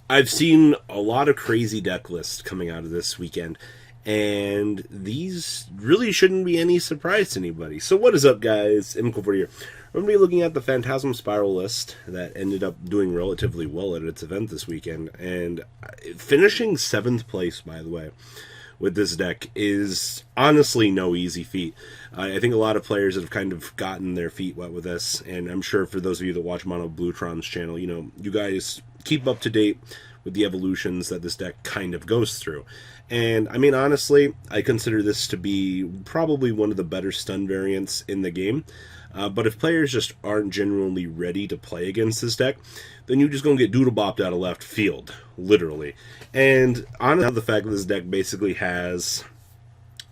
I've seen a lot of crazy deck lists coming out of this weekend, and these really shouldn't be any surprise to anybody. So what is up, guys? MCover here. We're going to be looking at the Phantasm Spiral list that ended up doing relatively well at its event this weekend, and finishing 7th place, by the way, with this deck is honestly no easy feat. I think a lot of players have kind of gotten their feet wet with this, and I'm sure for those of you that watch Mono Bluetron's channel, you guys keep up to date with the evolutions that this deck kind of goes through. And I mean, honestly, I consider this to be probably one of the better stun variants in the game. But if players just aren't genuinely ready to play against this deck, then you're just going to get doodle-bopped out of left field, literally. And honestly, the fact that this deck basically has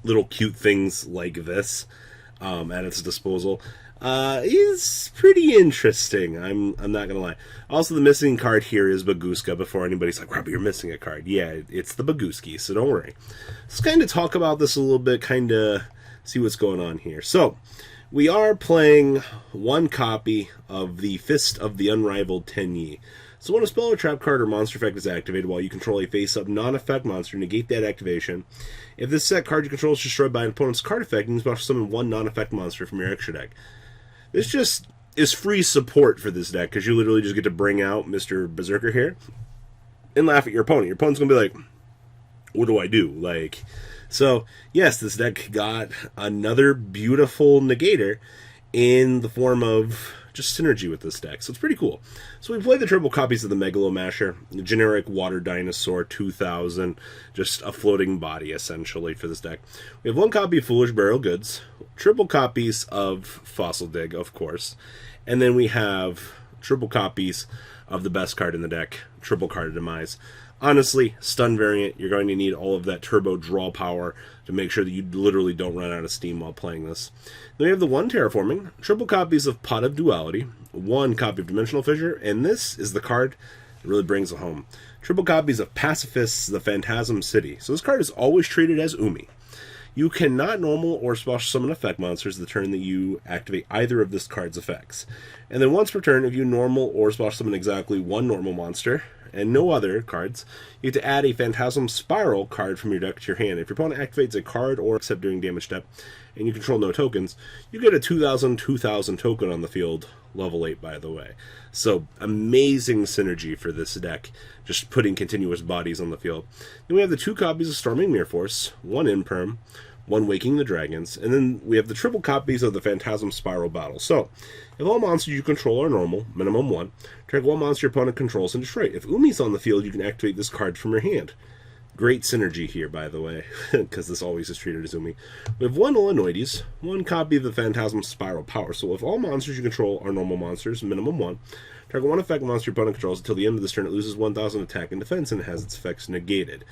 little cute things like this at its disposal is pretty interesting. I'm not going to lie. Also, the missing card here is Baguska, before anybody's like, Robbie, you're missing a card. Yeah, it's the Baguski, so don't worry. Let's kind of talk about this a little bit, kind of see what's going on here. So, we are playing one copy of the Fist of the Unrivaled Tenyi. So when a spell or trap card or monster effect is activated while you control a face-up non-effect monster, negate that activation. If this set card you control is destroyed by an opponent's card effect, you can special summon one non-effect monster from your extra deck. This just is free support for this deck, because you literally just get to bring out Mr. Berserker here and laugh at your opponent. Your opponent's going to be like, what do I do? So, yes, this deck got another beautiful negator in the form of just synergy with this deck. So it's pretty cool. So we played the triple copies of the Megalomasher, the generic Water Dinosaur 2000, just a floating body, essentially, for this deck. We have one copy of Foolish Burial Goods, triple copies of Fossil Dig, of course, and then we have triple copies of the best card in the deck, Triple Card Demise. Honestly, stun variant, you're going to need all of that turbo draw power to make sure that you literally don't run out of steam while playing this. Then we have the one Terraforming, triple copies of Pot of Duality, one copy of Dimensional Fissure, and this is the card that really brings it home. Triple copies of Pacifists, the Phantasm City. So this card is always treated as Umi. You cannot normal or special summon effect monsters the turn that you activate either of this card's effects. And then once per turn, if you normal or special summon exactly one normal monster, and no other cards, you get to add a Phantasm Spiral card from your deck to your hand. If your opponent activates a card or except during damage step, and you control no tokens, you get a 2000 token on the field, level 8 by the way. So, amazing synergy for this deck, just putting continuous bodies on the field. Then we have the two copies of Storming Mirror Force, one Imperm, one Waking the Dragons, and then we have the triple copies of the Phantasm Spiral Battle. So, if all monsters you control are normal, minimum 1, target one monster your opponent controls and destroy it. If Umi's on the field, you can activate this card from your hand. Great synergy here, by the way, because this always is treated as Umi. We have one Illinoides, one copy of the Phantasm Spiral Power. So if all monsters you control are normal monsters, minimum 1, target one effect monster your opponent controls until the end of this turn. It loses 1,000 attack and defense and has its effects negated.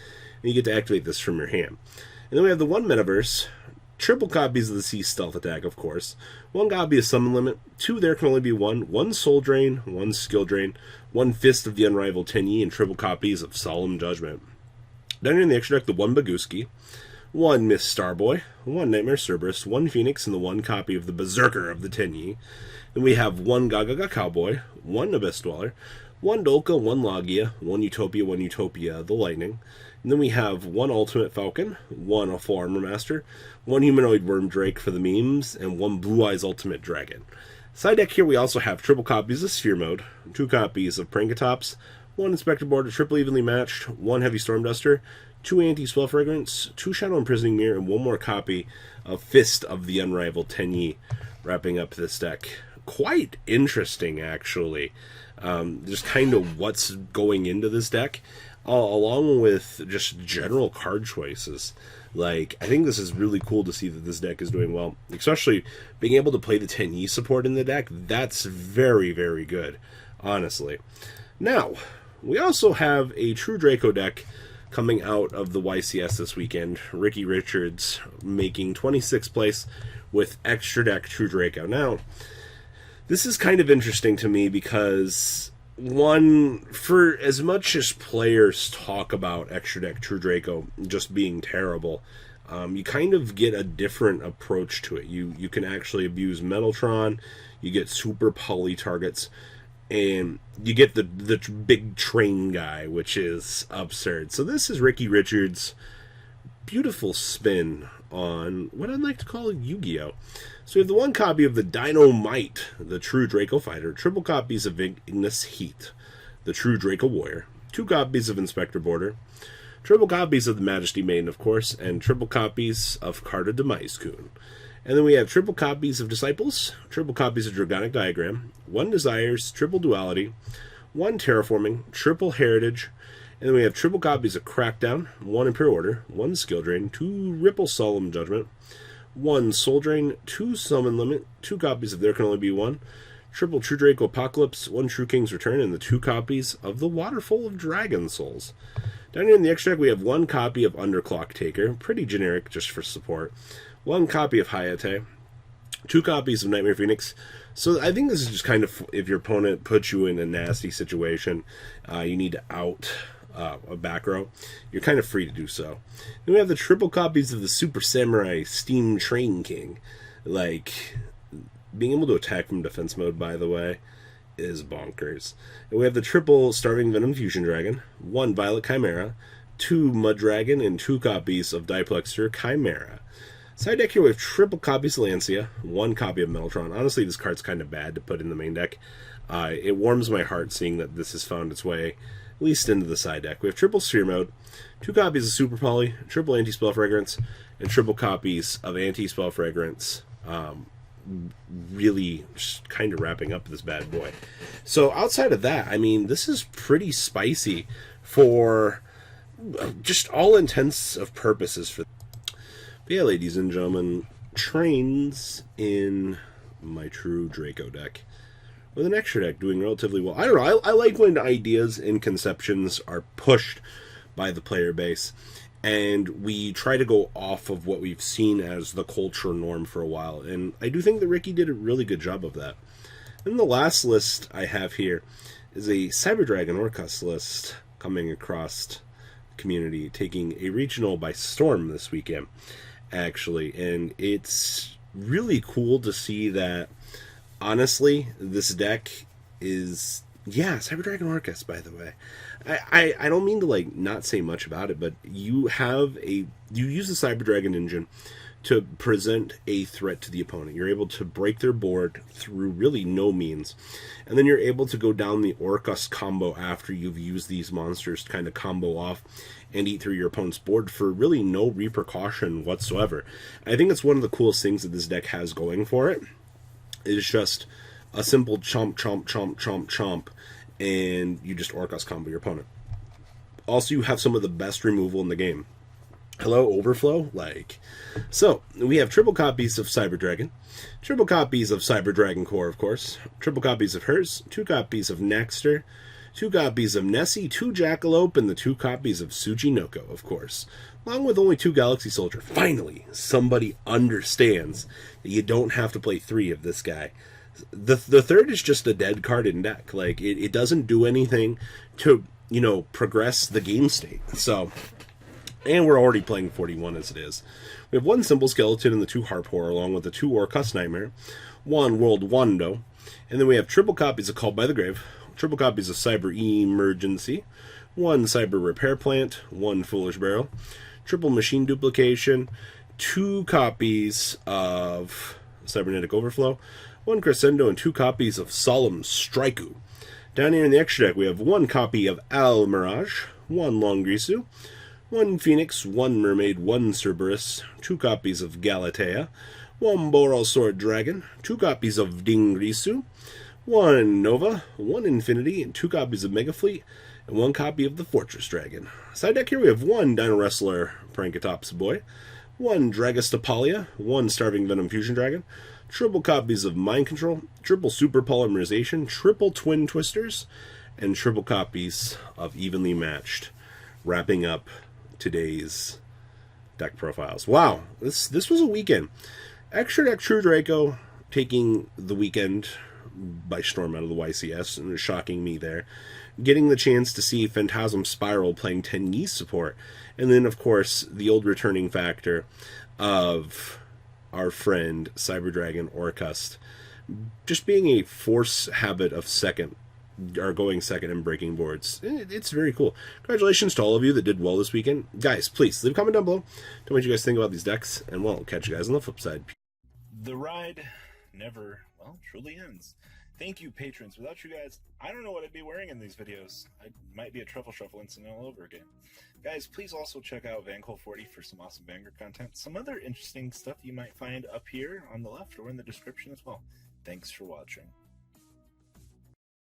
And you get to activate this from your hand. And then we have the one Metaverse, triple copies of the Sea Stealth Attack, of course, one copy of Summon Limit, two there can only be one Soul Drain, one Skill Drain, one Fist of the Unrivaled Tenyi, and triple copies of Solemn Judgment. Down here in the extra deck, the one Baguski, one Miss Starboy, one Nightmare Cerberus, one Phoenix, and the one copy of the Berserker of the Tenyi. Then we have one Gagaga Cowboy, one Abyss Dweller, one Dolka, one Logia, one Utopia the Lightning. And then we have one Ultimate Falcon, one Full Armor Master, one Humanoid Worm Drake for the memes, and one Blue Eyes Ultimate Dragon. Side deck here we also have triple copies of Sphere Mode, two copies of Prankatops, one Inspector Board, triple evenly matched, one Heavy Storm Duster, two Anti-Spell Fragrance, two Shadow Imprisoning Mirror, and one more copy of Fist of the Unrivaled Tenyi, wrapping up this deck. Quite interesting, actually. Just kind of what's going into this deck, along with just general card choices. I think this is really cool to see that this deck is doing well, especially being able to play the Tenyi support in the deck. That's very, very good, honestly. Now, we also have a True Draco deck coming out of the YCS this weekend. Ricky Richards making 26th place with extra deck True Draco. Now, this is kind of interesting to me because, one, for as much as players talk about extra deck True Draco just being terrible, you kind of get a different approach to it. You can actually abuse Metaltron, you get super poly targets, and you get the big train guy, which is absurd. So this is Ricky Richards' beautiful spin on what I'd like to call Yu-Gi-Oh! So we have the one copy of the Dynamite, the True Draco Fighter, triple copies of Ignis Heat, the True Draco Warrior, 2 copies of Inspector Border, triple copies of the Majesty Maiden, of course, and triple copies of Carta de Maizkun. And then we have triple copies of Disciples, triple copies of Dragonic Diagram, 1 Desires, triple Duality, 1 Terraforming, triple Heritage, and then we have triple copies of Crackdown, 1 Imperial Order, 1 Skill Drain, 2 Ripple Solemn Judgment, 1 Soul Drain, 2 Summon Limit, 2 copies of There Can Only Be One, triple True Draco Apocalypse, 1 True King's Return, and the 2 copies of the Waterfall of Dragon Souls. Down here in the extra deck, we have 1 copy of Underclock Taker, pretty generic just for support, 1 copy of Hayate, 2 copies of Nightmare Phoenix. So I think this is just kind of, if your opponent puts you in a nasty situation, you need to out a back row, you're kind of free to do so. Then we have the triple copies of the Super Samurai Steam Train King. Like, being able to attack from defense mode, by the way, is bonkers. And we have the triple Starving Venom Fusion Dragon, 1 Violet Chimera, 2 Mud Dragon, and 2 copies of Diplexer Chimera. Side deck here we have triple copies of Lancia, 1 copy of Metaltron. Honestly, this card's kind of bad to put in the main deck. It warms my heart seeing that this has found its way at least into the side deck. We have triple Sphere Mode, 2 copies of Super Poly, triple Anti-Spell Fragrance, and triple copies of Anti-Spell Fragrance. Really just kind of wrapping up this bad boy. So outside of that, I mean, this is pretty spicy for just all intents of purposes. But yeah, ladies and gentlemen, trains in my True Draco deck with an extra deck doing relatively well. I don't know, I like when ideas and conceptions are pushed by the player base, and we try to go off of what we've seen as the culture norm for a while. And I do think that Ricky did a really good job of that. And the last list I have here is a Cyber Dragon Orcust list coming across the community, taking a regional by storm this weekend, actually. And it's really cool to see that, honestly, this deck is... yeah, Cyber Dragon Orcust, by the way. I don't mean to, like, not say much about it, but you use the Cyber Dragon engine to present a threat to the opponent. You're able to break their board through really no means. And then you're able to go down the Orcust combo after you've used these monsters to kind of combo off and eat through your opponent's board for really no repercussion whatsoever. I think it's one of the coolest things that this deck has going for it. It's just a simple chomp, chomp, chomp, chomp, chomp, and you just Orcust combo your opponent. Also, you have some of the best removal in the game. Hello, Overflow? Like, so, we have triple copies of Cyber Dragon, triple copies of Cyber Dragon Core, of course, triple copies of Hers, 2 copies of Naxter, 2 copies of Nessie, 2 Jackalope, and the 2 copies of Tsuchinoko, of course, along with only 2 Galaxy Soldier. Finally, somebody understands that you don't have to play 3 of this guy. The third is just a dead card in deck. Like, it doesn't do anything to, progress the game state. So, and we're already playing 41 as it is. We have 1 Simple Skeleton and the 2 Harp Horror, along with the 2 Orcust Nightmare, 1 World Wando, and then we have triple copies of Called by the Grave, triple copies of Cyber Emergency, 1 Cyber Repair Plant, 1 Foolish Barrel, triple Machine Duplication, 2 copies of Cybernetic Overflow, 1 Crescendo, and 2 copies of Solemn Striku. Down here in the extra deck, we have 1 copy of Al Mirage, 1 Longrisu, 1 Phoenix, 1 Mermaid, 1 Cerberus, 2 copies of Galatea, 1 Boral Sword Dragon, 2 copies of Dingrisu, 1 Nova, 1 Infinity, and 2 copies of Megafleet, and 1 copy of the Fortress Dragon. Side deck here we have 1 Dino Wrestler Prankatops Boy, 1 Dragastopalia, 1 Starving Venom Fusion Dragon, triple copies of Mind Control, triple Super Polymerization, triple Twin Twisters, and triple copies of Evenly Matched, wrapping up today's deck profiles. Wow, this was a weekend. Extra Deck True Draco taking the weekend by storm out of the YCS, and shocking me there. Getting the chance to see Phantasm Spiral playing Tenyi support, and then, of course, the old returning factor of our friend Cyber Dragon Orcust just being a force habit of second are going second in breaking boards. It's very cool. Congratulations to all of you that did well this weekend. Guys, please leave a comment down below. Tell me what you guys think about these decks, and we'll catch you guys on the flip side. The ride never, well, truly ends. Thank you, patrons. Without you guys, I don't know what I'd be wearing in these videos. I might be a truffle shuffle incident all over again. Guys, please also check out Vanquil 40 for some awesome Vanguard content. Some other interesting stuff you might find up here on the left or in the description as well. Thanks for watching.